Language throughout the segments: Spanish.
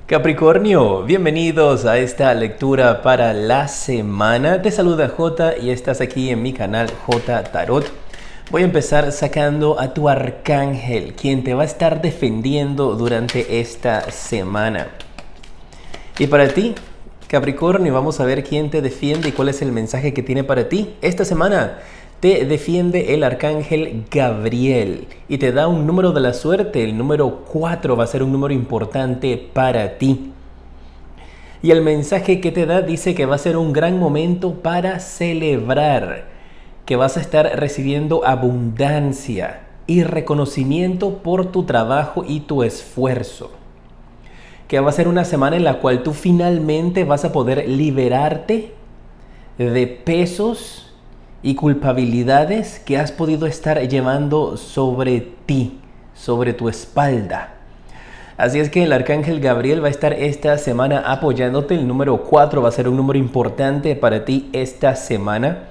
Capricornio, bienvenidos a esta lectura para la semana. Te saluda J y estás aquí en mi canal J Tarot. Voy a empezar sacando a tu arcángel, quien te va a estar defendiendo durante esta semana. Y para ti, Capricornio, vamos a ver quién te defiende y cuál es el mensaje que tiene para ti. Esta semana te defiende el arcángel Gabriel y te da un número de la suerte. El número 4 va a ser un número importante para ti. Y el mensaje que te da dice que va a ser un gran momento para celebrar, que vas a estar recibiendo abundancia y reconocimiento por tu trabajo y tu esfuerzo. Que va a ser una semana en la cual tú finalmente vas a poder liberarte de pesos y culpabilidades que has podido estar llevando sobre ti, sobre tu espalda. Así es que el arcángel Gabriel va a estar esta semana apoyándote. El número 4 va a ser un número importante para ti esta semana.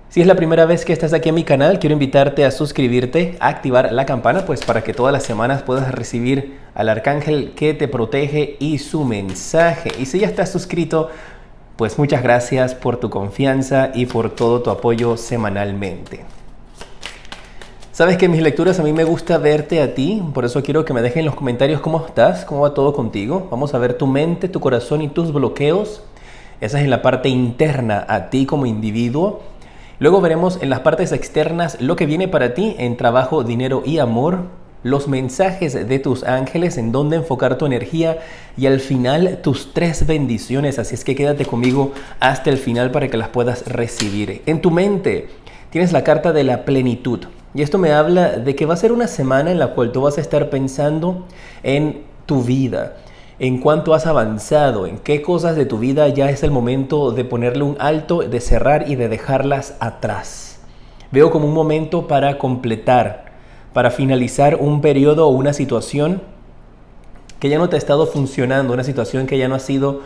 Si es la primera vez que estás aquí en mi canal, quiero invitarte a suscribirte, a activar la campana, pues para que todas las semanas puedas recibir al arcángel que te protege y su mensaje. Y si ya estás suscrito, pues muchas gracias por tu confianza y por todo tu apoyo semanalmente. Sabes que en mis lecturas a mí me gusta verte a ti, por eso quiero que me dejes en los comentarios cómo estás, cómo va todo contigo. Vamos a ver tu mente, tu corazón y tus bloqueos. Esa es en la parte interna a ti como individuo. Luego veremos en las partes externas lo que viene para ti en trabajo, dinero y amor. Los mensajes de tus ángeles, en dónde enfocar tu energía y al final tus 3 bendiciones. Así es que quédate conmigo hasta el final para que las puedas recibir. En tu mente tienes la carta de la plenitud y esto me habla de que va a ser una semana en la cual tú vas a estar pensando en tu vida, en cuánto has avanzado, en qué cosas de tu vida ya es el momento de ponerle un alto, de cerrar y de dejarlas atrás. Veo como un momento para completar, para finalizar un periodo o una situación que ya no te ha estado funcionando, una situación que ya no ha sido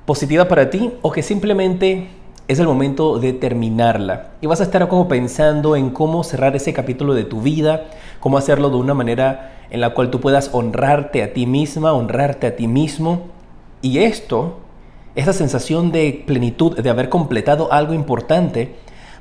positiva para ti o que simplemente es el momento de terminarla. Y vas a estar como pensando en cómo cerrar ese capítulo de tu vida, cómo hacerlo de una manera en la cual tú puedas honrarte a ti misma, honrarte a ti mismo. Y esa sensación de plenitud, de haber completado algo importante,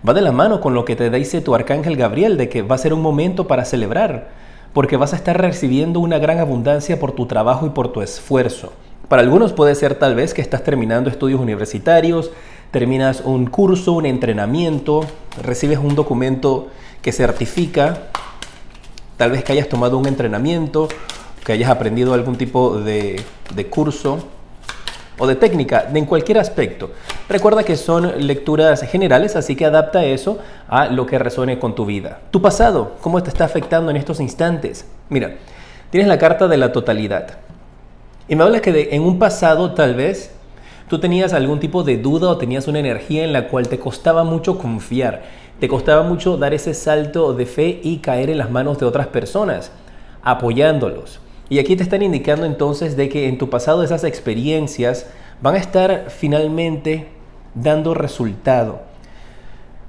va de la mano con lo que te dice tu arcángel Gabriel, de que va a ser un momento para celebrar, porque vas a estar recibiendo una gran abundancia por tu trabajo y por tu esfuerzo. Para algunos puede ser tal vez que estás terminando estudios universitarios, terminas un curso, un entrenamiento, recibes un documento que certifica, tal vez que hayas tomado un entrenamiento, que hayas aprendido algún tipo de curso o de técnica, en cualquier aspecto. Recuerda que son lecturas generales, así que adapta eso a lo que resuene con tu vida. Tu pasado, ¿cómo te está afectando en estos instantes? Mira, tienes la carta de la totalidad. Y me habla que en un pasado tal vez tú tenías algún tipo de duda o tenías una energía en la cual te costaba mucho confiar, te costaba mucho dar ese salto de fe y caer en las manos de otras personas, apoyándolos. Y aquí te están indicando entonces de que en tu pasado esas experiencias van a estar finalmente dando resultado.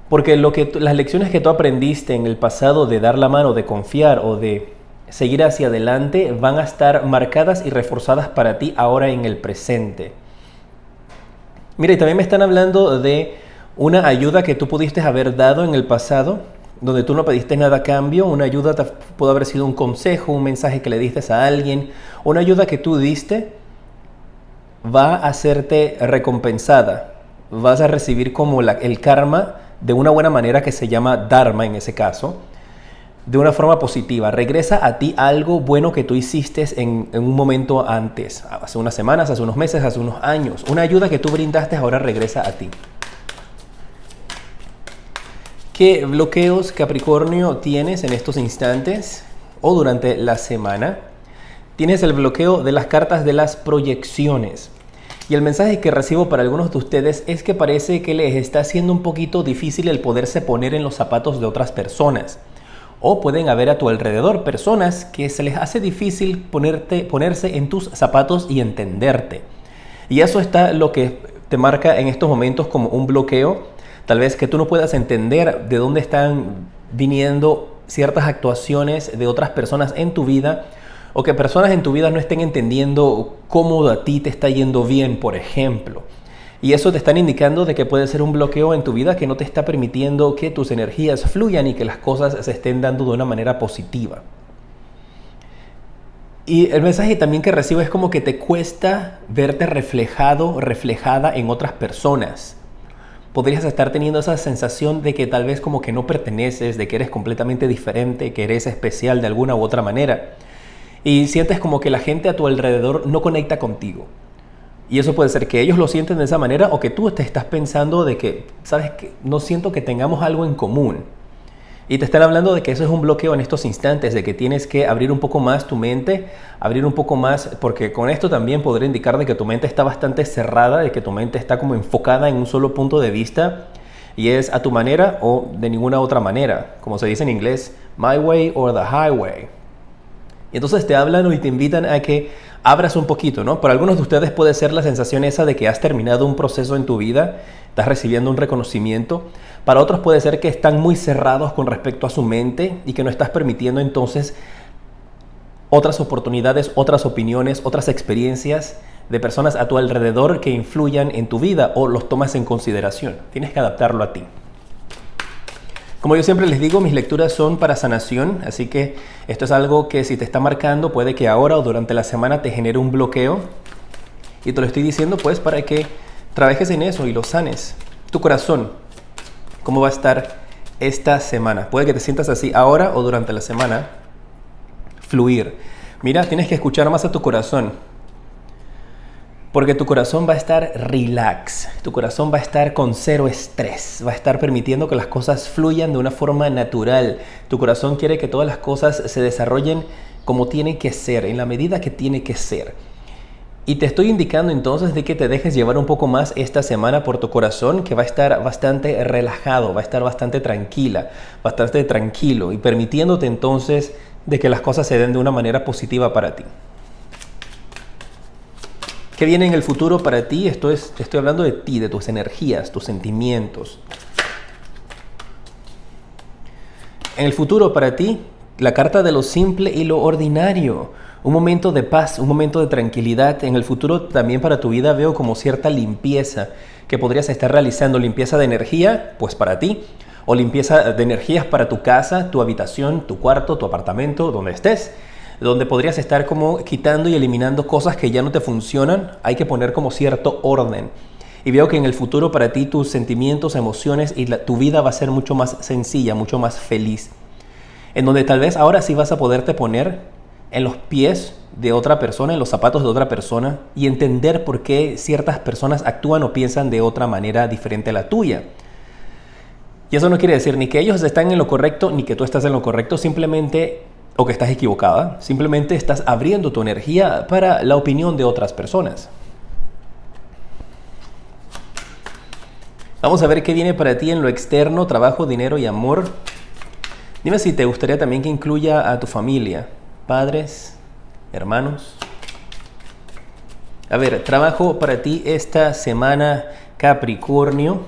Porque las lecciones que tú aprendiste en el pasado de dar la mano, de confiar o de seguir hacia adelante van a estar marcadas y reforzadas para ti ahora en el presente. Mira, y también me están hablando de una ayuda que tú pudiste haber dado en el pasado, donde tú no pediste nada a cambio. Una ayuda pudo haber sido un consejo, un mensaje que le diste a alguien. Una ayuda que tú diste va a serte recompensada. Vas a recibir como el karma de una buena manera que se llama dharma en ese caso, de una forma positiva. Regresa a ti algo bueno que tú hiciste en un momento antes, hace unas semanas, hace unos meses, hace unos años. Una ayuda que tú brindaste ahora regresa a ti. ¿Qué bloqueos, Capricornio, tienes en estos instantes o durante la semana? Tienes el bloqueo de las cartas de las proyecciones. Y el mensaje que recibo para algunos de ustedes es que parece que les está haciendo un poquito difícil el poderse poner en los zapatos de otras personas. O pueden haber a tu alrededor personas que se les hace difícil ponerse en tus zapatos y entenderte. Y eso está lo que te marca en estos momentos como un bloqueo. Tal vez que tú no puedas entender de dónde están viniendo ciertas actuaciones de otras personas en tu vida, O que personas en tu vida no estén entendiendo cómo a ti te está yendo bien, por ejemplo. Y eso te están indicando de que puede ser un bloqueo en tu vida que no te está permitiendo que tus energías fluyan y que las cosas se estén dando de una manera positiva. Y el mensaje también que recibo es como que te cuesta verte reflejado, reflejada en otras personas. Podrías estar teniendo esa sensación de que tal vez como que no perteneces, de que eres completamente diferente, que eres especial de alguna u otra manera. Y sientes como que la gente a tu alrededor no conecta contigo. Y eso puede ser que ellos lo sienten de esa manera o que tú te estás pensando de que, sabes, que no siento que tengamos algo en común. Y te están hablando de que eso es un bloqueo en estos instantes, de que tienes que abrir un poco más tu mente, abrir un poco más, porque con esto también podría indicar de que tu mente está bastante cerrada, de que tu mente está como enfocada en un solo punto de vista y es a tu manera o de ninguna otra manera, como se dice en inglés, my way or the highway. Y entonces te hablan y te invitan a que abras un poquito, ¿no? Para algunos de ustedes puede ser la sensación esa de que has terminado un proceso en tu vida, estás recibiendo un reconocimiento. Para otros puede ser que están muy cerrados con respecto a su mente y que no estás permitiendo entonces otras oportunidades, otras opiniones, otras experiencias de personas a tu alrededor que influyan en tu vida o los tomas en consideración. Tienes que adaptarlo a ti. Como yo siempre les digo, mis lecturas son para sanación, así que esto es algo que si te está marcando puede que ahora o durante la semana te genere un bloqueo. Y te lo estoy diciendo pues para que trabajes en eso y lo sanes. Tu corazón, ¿cómo va a estar esta semana? Puede que te sientas así ahora o durante la semana. Fluir. Mira, tienes que escuchar más a tu corazón. Porque tu corazón va a estar relax, tu corazón va a estar con cero estrés, va a estar permitiendo que las cosas fluyan de una forma natural. Tu corazón quiere que todas las cosas se desarrollen como tienen que ser, en la medida que tiene que ser. Y te estoy indicando entonces de que te dejes llevar un poco más esta semana por tu corazón, que va a estar bastante relajado, va a estar bastante tranquila, bastante tranquilo y permitiéndote entonces de que las cosas se den de una manera positiva para ti. ¿Qué viene en el futuro para ti? Estoy hablando de ti, de tus energías, tus sentimientos. En el futuro para ti, la carta de lo simple y lo ordinario. Un momento de paz, un momento de tranquilidad. En el futuro también para tu vida veo como cierta limpieza que podrías estar realizando. Limpieza de energía, pues para ti. O limpieza de energías para tu casa, tu habitación, tu cuarto, tu apartamento, donde estés. Donde podrías estar como quitando y eliminando cosas que ya no te funcionan. Hay que poner como cierto orden. Y veo que en el futuro para ti tus sentimientos, emociones y tu vida va a ser mucho más sencilla, mucho más feliz. En donde tal vez ahora sí vas a poderte poner en los pies de otra persona, en los zapatos de otra persona y entender por qué ciertas personas actúan o piensan de otra manera diferente a la tuya. Y eso no quiere decir ni que ellos están en lo correcto ni que tú estás en lo correcto, simplemente o que estás equivocada, simplemente estás abriendo tu energía para la opinión de otras personas. Vamos a ver qué viene para ti en lo externo, trabajo, dinero y amor. Dime si te gustaría también que incluya a tu familia, padres, hermanos. A ver, trabajo para ti esta semana, Capricornio.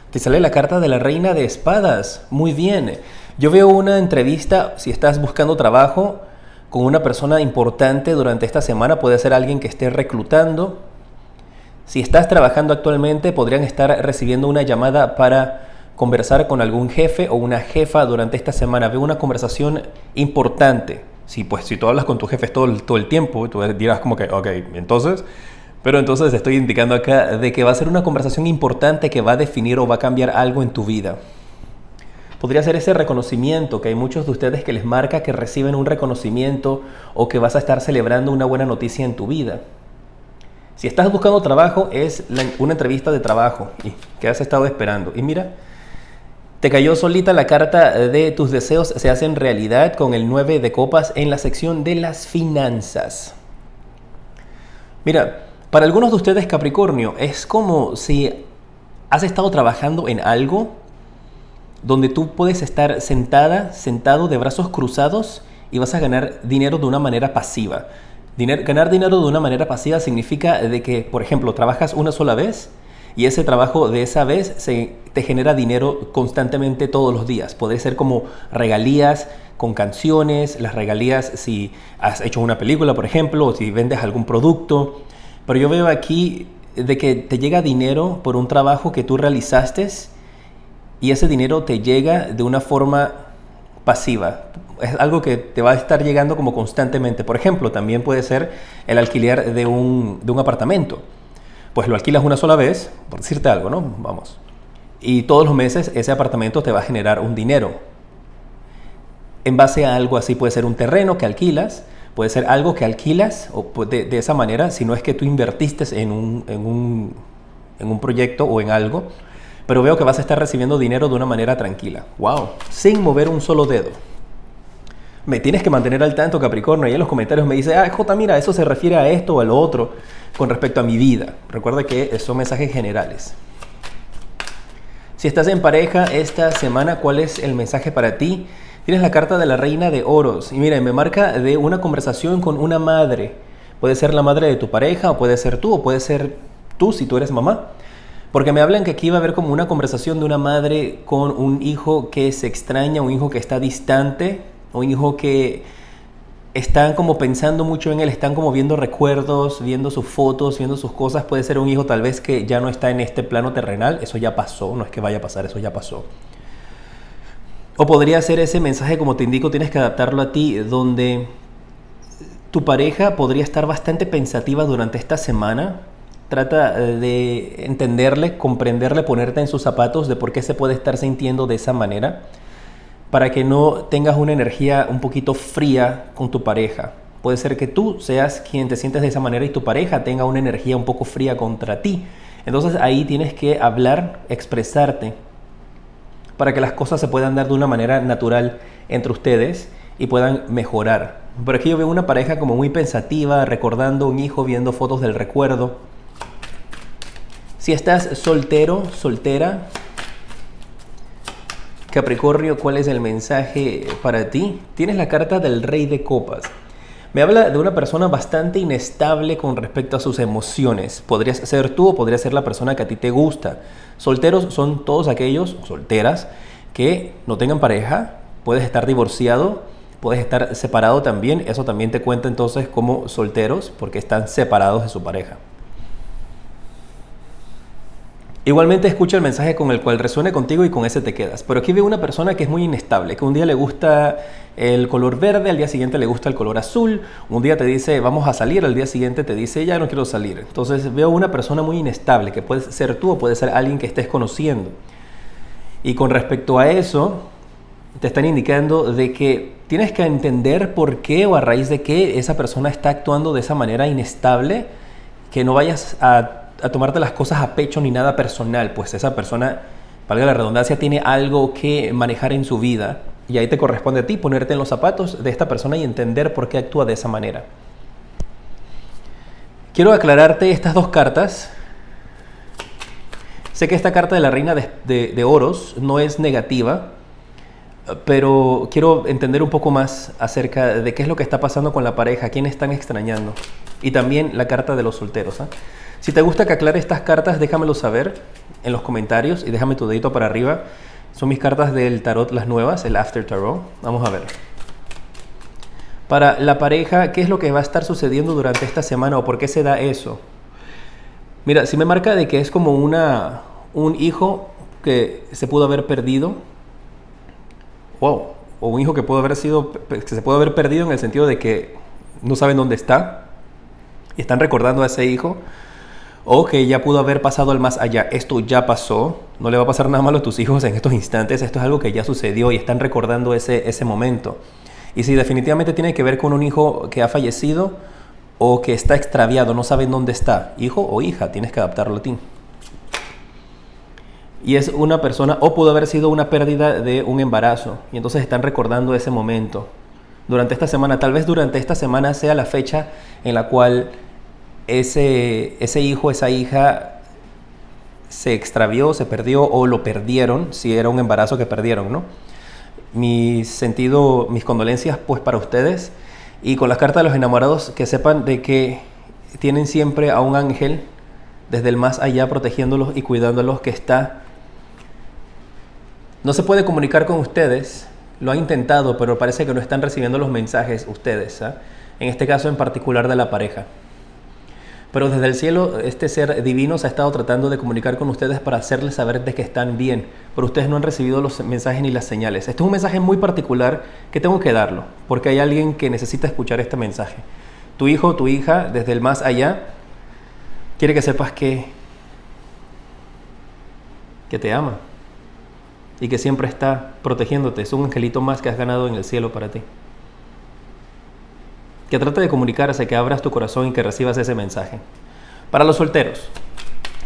Te sale la carta de la Reina de Espadas. Muy bien. Yo veo una entrevista, si estás buscando trabajo, con una persona importante durante esta semana. Puede ser alguien que esté reclutando. Si estás trabajando actualmente, podrían estar recibiendo una llamada para conversar con algún jefe o una jefa durante esta semana. Veo una conversación importante. Si tú hablas con tus jefes todo el tiempo, tú dirás como que, ok, entonces... Pero entonces estoy indicando acá de que va a ser una conversación importante que va a definir o va a cambiar algo en tu vida. Podría ser ese reconocimiento que hay muchos de ustedes que les marca que reciben un reconocimiento o que vas a estar celebrando una buena noticia en tu vida. Si estás buscando trabajo, es una entrevista de trabajo que has estado esperando. Y mira, te cayó solita la carta de tus deseos se hacen realidad con el 9 de copas en la sección de las finanzas. Mira, para algunos de ustedes, Capricornio, es como si has estado trabajando en algo donde tú puedes estar sentado de brazos cruzados y vas a ganar dinero de una manera pasiva. Ganar dinero de una manera pasiva significa de que, por ejemplo, trabajas una sola vez y ese trabajo de esa vez te genera dinero constantemente todos los días. Puede ser como regalías con canciones, las regalías si has hecho una película, por ejemplo, o si vendes algún producto. Pero yo veo aquí de que te llega dinero por un trabajo que tú realizaste y ese dinero te llega de una forma pasiva. Es algo que te va a estar llegando como constantemente. Por ejemplo, también puede ser el alquiler de un apartamento. Pues lo alquilas una sola vez, por decirte algo, ¿no? Vamos. Y todos los meses ese apartamento te va a generar un dinero. En base a algo así, puede ser un terreno que alquilas, puede ser algo que alquilas o de esa manera, si no es que tú invertiste en un proyecto o en algo, pero veo que vas a estar recibiendo dinero de una manera tranquila. ¡Wow! Sin mover un solo dedo. Me tienes que mantener al tanto, Capricornio. Ahí en los comentarios me dice, Jota, mira, eso se refiere a esto o a lo otro con respecto a mi vida. Recuerda que son mensajes generales. Si estás en pareja esta semana, ¿cuál es el mensaje para ti? Tienes la carta de la Reina de Oros. Y mira, me marca de una conversación con una madre. Puede ser la madre de tu pareja, o puede ser tú, o puede ser tú si tú eres mamá. Porque me hablan que aquí va a haber como una conversación de una madre con un hijo que se extraña, un hijo que está distante, un hijo que están como pensando mucho en él, están como viendo recuerdos, viendo sus fotos, viendo sus cosas. Puede ser un hijo tal vez que ya no está en este plano terrenal, eso ya pasó, no es que vaya a pasar, eso ya pasó. O podría ser ese mensaje, como te indico, tienes que adaptarlo a ti, donde tu pareja podría estar bastante pensativa durante esta semana. Trata de entenderle, comprenderle, ponerte en sus zapatos de por qué se puede estar sintiendo de esa manera, para que no tengas una energía un poquito fría con tu pareja. Puede ser que tú seas quien te sientes de esa manera y tu pareja tenga una energía un poco fría contra ti. Entonces ahí tienes que hablar, expresarte, para que las cosas se puedan dar de una manera natural entre ustedes y puedan mejorar. Por aquí yo veo una pareja como muy pensativa, recordando un hijo, viendo fotos del recuerdo. Si estás soltero, soltera, Capricornio, ¿cuál es el mensaje para ti? Tienes la carta del Rey de Copas. Me habla de una persona bastante inestable con respecto a sus emociones. Podrías ser tú o podría ser la persona que a ti te gusta. Solteros son todos aquellos, solteras, que no tengan pareja. Puedes estar divorciado, puedes estar separado también. Eso también te cuenta entonces como solteros porque están separados de su pareja. Igualmente escucha el mensaje con el cual resuene contigo y con ese te quedas. Pero aquí veo una persona que es muy inestable, que un día le gusta el color verde, al día siguiente le gusta el color azul, un día te dice vamos a salir, al día siguiente te dice ya no quiero salir. Entonces veo una persona muy inestable, que puede ser tú o puede ser alguien que estés conociendo. Y con respecto a eso, te están indicando de que tienes que entender por qué o a raíz de qué esa persona está actuando de esa manera inestable, que no vayas a tomarte las cosas a pecho ni nada personal, pues esa persona, valga la redundancia, tiene algo que manejar en su vida y ahí te corresponde a ti ponerte en los zapatos de esta persona y entender por qué actúa de esa manera. Quiero aclararte estas dos cartas. Sé que esta carta de la Reina de Oros no es negativa, pero quiero entender un poco más acerca de qué es lo que está pasando con la pareja, quién están extrañando, y también la carta de los solteros, ¿eh? Si te gusta que aclare estas cartas, déjamelo saber en los comentarios y déjame tu dedito para arriba. Son mis cartas del tarot, las nuevas, el After Tarot. Vamos a ver. Para la pareja, ¿qué es lo que va a estar sucediendo durante esta semana o por qué se da eso? Mira, si me marca de que es como un hijo que se pudo haber perdido. Wow. O un hijo que se pudo haber perdido en el sentido de que no saben dónde está y están recordando a ese hijo. O que ya pudo haber pasado al más allá. Esto ya pasó. No le va a pasar nada malo a tus hijos en estos instantes. Esto es algo que ya sucedió y están recordando ese momento. Y si definitivamente tiene que ver con un hijo que ha fallecido o que está extraviado, no saben dónde está, hijo o hija, tienes que adaptarlo a ti. Y es una persona, o pudo haber sido una pérdida de un embarazo. Y entonces están recordando ese momento. Durante esta semana, tal vez durante esta semana sea la fecha en la cual ese hijo, esa hija se extravió, se perdió o lo perdieron, si era un embarazo que perdieron, ¿no? Mis condolencias pues para ustedes, y con las cartas de los enamorados que sepan de que tienen siempre a un ángel desde el más allá, protegiéndolos y cuidándolos, que está... No se puede comunicar con ustedes, lo ha intentado, pero parece que no están recibiendo los mensajes ustedes, ¿ah? En este caso en particular de la pareja. Pero desde el cielo, este ser divino se ha estado tratando de comunicar con ustedes para hacerles saber de que están bien, pero ustedes no han recibido los mensajes ni las señales. Este es un mensaje muy particular que tengo que darlo, porque hay alguien que necesita escuchar este mensaje. Tu hijo o tu hija, desde el más allá, quiere que sepas que te ama y que siempre está protegiéndote. Es un angelito más que has ganado en el cielo para ti. Que trate de comunicarse, que abras tu corazón y que recibas ese mensaje. Para los solteros,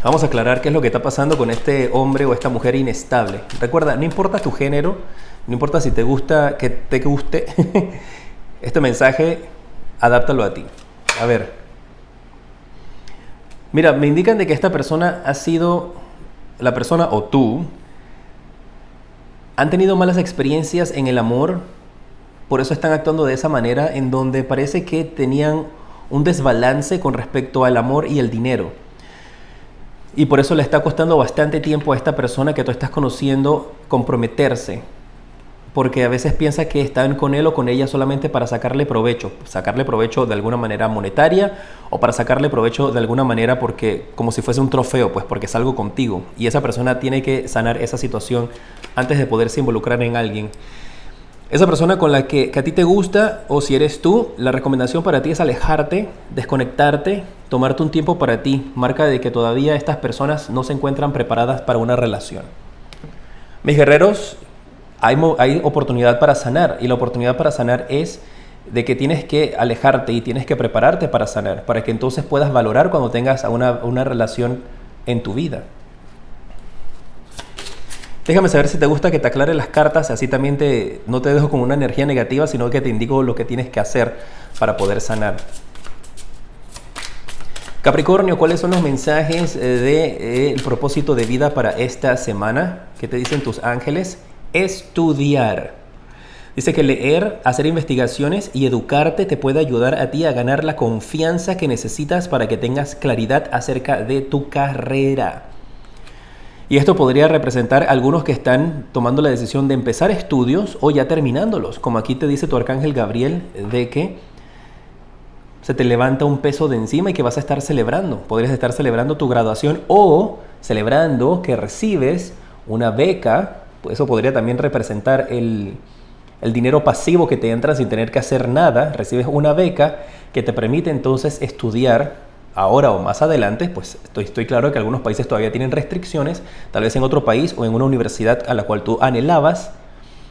vamos a aclarar qué es lo que está pasando con este hombre o esta mujer inestable. Recuerda, no importa tu género, no importa si te gusta, que te guste, este mensaje, adáptalo a ti. A ver, mira, me indican de que esta persona ha sido, la persona o tú, han tenido malas experiencias en el amor. Por eso están actuando de esa manera, en donde parece que tenían un desbalance con respecto al amor y el dinero. Y por eso le está costando bastante tiempo a esta persona que tú estás conociendo comprometerse. Porque a veces piensa que están con él o con ella solamente para sacarle provecho. Sacarle provecho de alguna manera monetaria o para sacarle provecho de alguna manera porque como si fuese un trofeo, pues porque es algo contigo. Y esa persona tiene que sanar esa situación antes de poderse involucrar en alguien. Esa persona con la que a ti te gusta, o si eres tú, la recomendación para ti es alejarte, desconectarte, tomarte un tiempo para ti. Marca de que todavía estas personas no se encuentran preparadas para una relación. Mis guerreros, hay oportunidad para sanar, y la oportunidad para sanar es de que tienes que alejarte y tienes que prepararte para sanar, para que entonces puedas valorar cuando tengas una relación en tu vida. Déjame saber si te gusta que te aclare las cartas, así también no te dejo con una energía negativa, sino que te indico lo que tienes que hacer para poder sanar. Capricornio, ¿cuáles son los mensajes del propósito de vida para esta semana? ¿Qué te dicen tus ángeles? Estudiar. Dice que leer, hacer investigaciones y educarte te puede ayudar a ti a ganar la confianza que necesitas para que tengas claridad acerca de tu carrera. Y esto podría representar a algunos que están tomando la decisión de empezar estudios o ya terminándolos. Como aquí te dice tu arcángel Gabriel, de que se te levanta un peso de encima y que vas a estar celebrando. Podrías estar celebrando tu graduación o celebrando que recibes una beca. Pues eso podría también representar el dinero pasivo que te entra sin tener que hacer nada. Recibes una beca que te permite entonces estudiar. Ahora o más adelante, pues estoy claro que algunos países todavía tienen restricciones, tal vez en otro país o en una universidad a la cual tú anhelabas,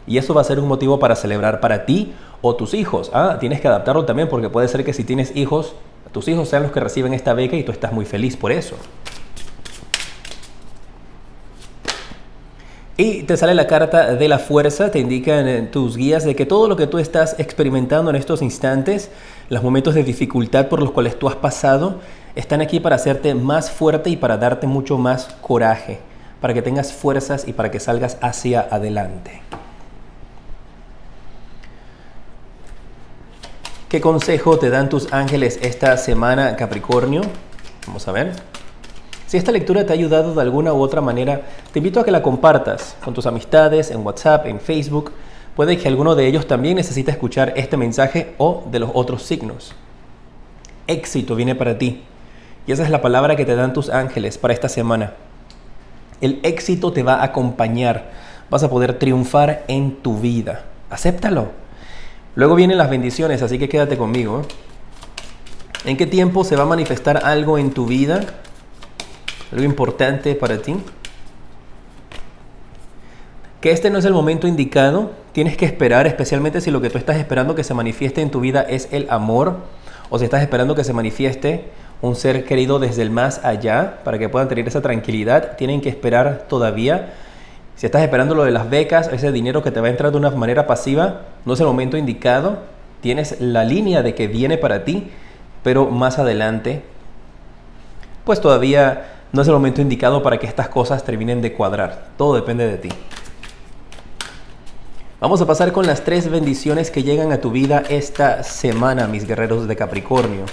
y eso va a ser un motivo para celebrar para ti o tus hijos. Tienes que adaptarlo también, porque puede ser que si tienes hijos, tus hijos sean los que reciben esta beca y tú estás muy feliz por eso. Y te sale la carta de la fuerza, te indican tus guías de que todo lo que tú estás experimentando en estos instantes, los momentos de dificultad por los cuales tú has pasado, están aquí para hacerte más fuerte y para darte mucho más coraje, para que tengas fuerzas y para que salgas hacia adelante. ¿Qué consejo te dan tus ángeles esta semana, Capricornio? Vamos a ver. Si esta lectura te ha ayudado de alguna u otra manera, te invito a que la compartas con tus amistades, en WhatsApp, en Facebook. Puede que alguno de ellos también necesite escuchar este mensaje o de los otros signos. Éxito viene para ti. Y esa es la palabra que te dan tus ángeles para esta semana. El éxito te va a acompañar. Vas a poder triunfar en tu vida. Acéptalo. Luego vienen las bendiciones, así que quédate conmigo. ¿En qué tiempo se va a manifestar algo en tu vida? Algo importante para ti. Que este no es el momento indicado. Tienes que esperar, especialmente si lo que tú estás esperando que se manifieste en tu vida es el amor, o si estás esperando que se manifieste un ser querido desde el más allá, para que puedan tener esa tranquilidad. Tienen que esperar todavía. Si estás esperando lo de las becas, ese dinero que te va a entrar de una manera pasiva, no es el momento indicado. Tienes la línea de que viene para ti, pero más adelante, pues todavía no es el momento indicado para que estas cosas terminen de cuadrar. Todo depende de ti. Vamos a pasar con las 3 bendiciones que llegan a tu vida esta semana, mis guerreros de Capricornio.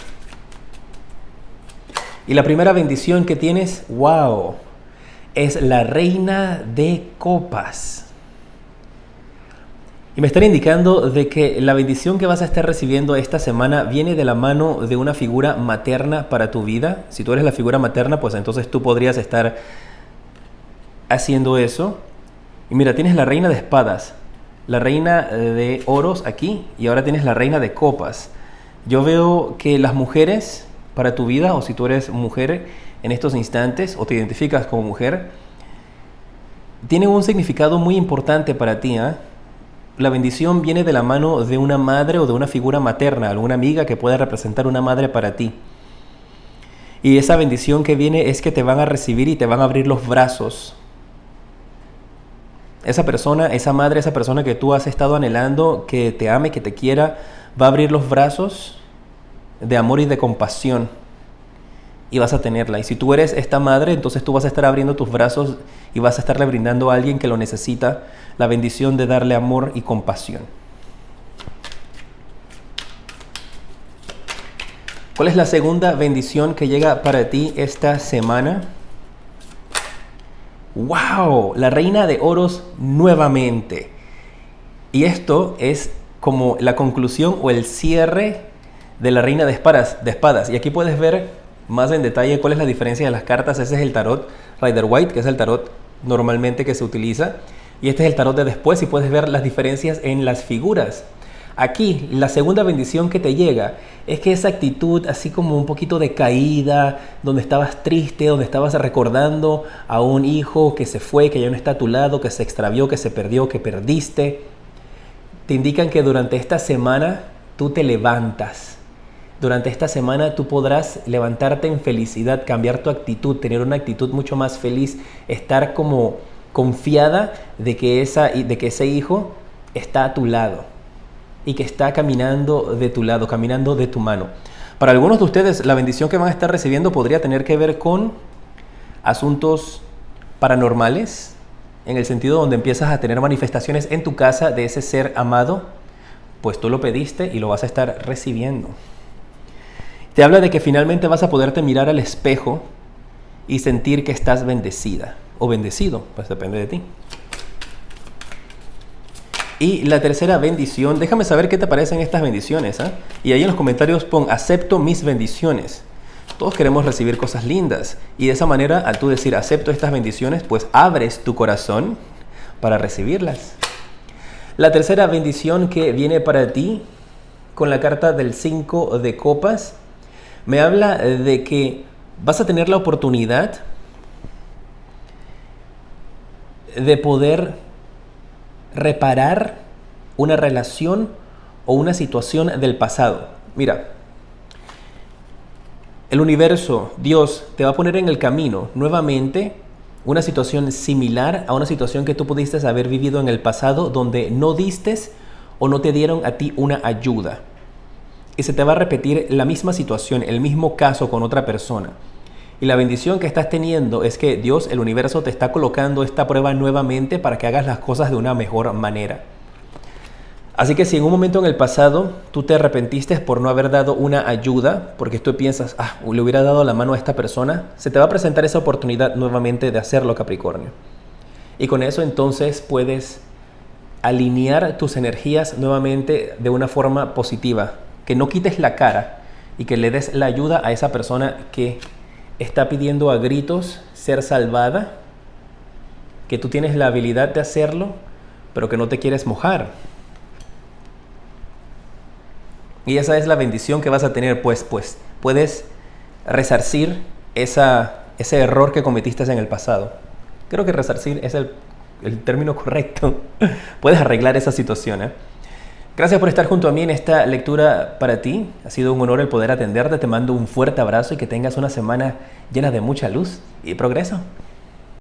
Y la primera bendición que tienes, wow, es la reina de copas. Y me están indicando de que la bendición que vas a estar recibiendo esta semana viene de la mano de una figura materna para tu vida. Si tú eres la figura materna, pues entonces tú podrías estar haciendo eso. Y mira, tienes la reina de espadas, la reina de oros aquí, y ahora tienes la reina de copas. Yo veo que las mujeres para tu vida, o si tú eres mujer en estos instantes, o te identificas como mujer, tienen un significado muy importante para ti, ¿eh? La bendición viene de la mano de una madre o de una figura materna, alguna amiga que pueda representar una madre para ti. Y esa bendición que viene es que te van a recibir y te van a abrir los brazos. Esa persona, esa madre, esa persona que tú has estado anhelando, que te ame, que te quiera, va a abrir los brazos de amor y de compasión. Y vas a tenerla. Y si tú eres esta madre, entonces tú vas a estar abriendo tus brazos y vas a estarle brindando a alguien que lo necesita la bendición de darle amor y compasión. ¿Cuál es la segunda bendición que llega para ti esta semana? ¡Wow! La reina de oros nuevamente. Y esto es como la conclusión o el cierre de la reina de espadas. Y aquí puedes ver más en detalle cuál es la diferencia de las cartas. Ese es el tarot Rider-Waite, que es el tarot normalmente que se utiliza. Y este es el tarot de después y puedes ver las diferencias en las figuras. Aquí, la segunda bendición que te llega es que esa actitud así como un poquito decaída, donde estabas triste, donde estabas recordando a un hijo que se fue, que ya no está a tu lado, que se extravió, que se perdió, que perdiste, te indican que durante esta semana tú te levantas. Durante esta semana tú podrás levantarte en felicidad, cambiar tu actitud, tener una actitud mucho más feliz, estar como confiada de que ese hijo está a tu lado y que está caminando de tu lado, caminando de tu mano. Para algunos de ustedes, la bendición que van a estar recibiendo podría tener que ver con asuntos paranormales, en el sentido donde empiezas a tener manifestaciones en tu casa de ese ser amado, pues tú lo pediste y lo vas a estar recibiendo. Te habla de que finalmente vas a poderte mirar al espejo y sentir que estás bendecida o bendecido, pues depende de ti. Y la tercera bendición, déjame saber qué te parecen estas bendiciones, ¿eh? Y ahí en los comentarios pon, acepto mis bendiciones. Todos queremos recibir cosas lindas y de esa manera, al tú decir acepto estas bendiciones, pues abres tu corazón para recibirlas. La tercera bendición que viene para ti con la carta del 5 de copas me habla de que vas a tener la oportunidad de poder reparar una relación o una situación del pasado. Mira, el universo, Dios, te va a poner en el camino nuevamente una situación similar a una situación que tú pudiste haber vivido en el pasado donde no diste o no te dieron a ti una ayuda. Y se te va a repetir la misma situación, el mismo caso con otra persona. Y la bendición que estás teniendo es que Dios, el universo, te está colocando esta prueba nuevamente para que hagas las cosas de una mejor manera. Así que si en un momento en el pasado tú te arrepentiste por no haber dado una ayuda, porque tú piensas, le hubiera dado la mano a esta persona, se te va a presentar esa oportunidad nuevamente de hacerlo, Capricornio. Y con eso entonces puedes alinear tus energías nuevamente de una forma positiva. Que no quites la cara y que le des la ayuda a esa persona que está pidiendo a gritos ser salvada, que tú tienes la habilidad de hacerlo, pero que no te quieres mojar. Y esa es la bendición que vas a tener, pues puedes resarcir ese error que cometiste en el pasado. Creo que resarcir es el término correcto. Puedes arreglar esa situación, ¿eh? Gracias por estar junto a mí en esta lectura para ti. Ha sido un honor el poder atenderte. Te mando un fuerte abrazo y que tengas una semana llena de mucha luz y progreso.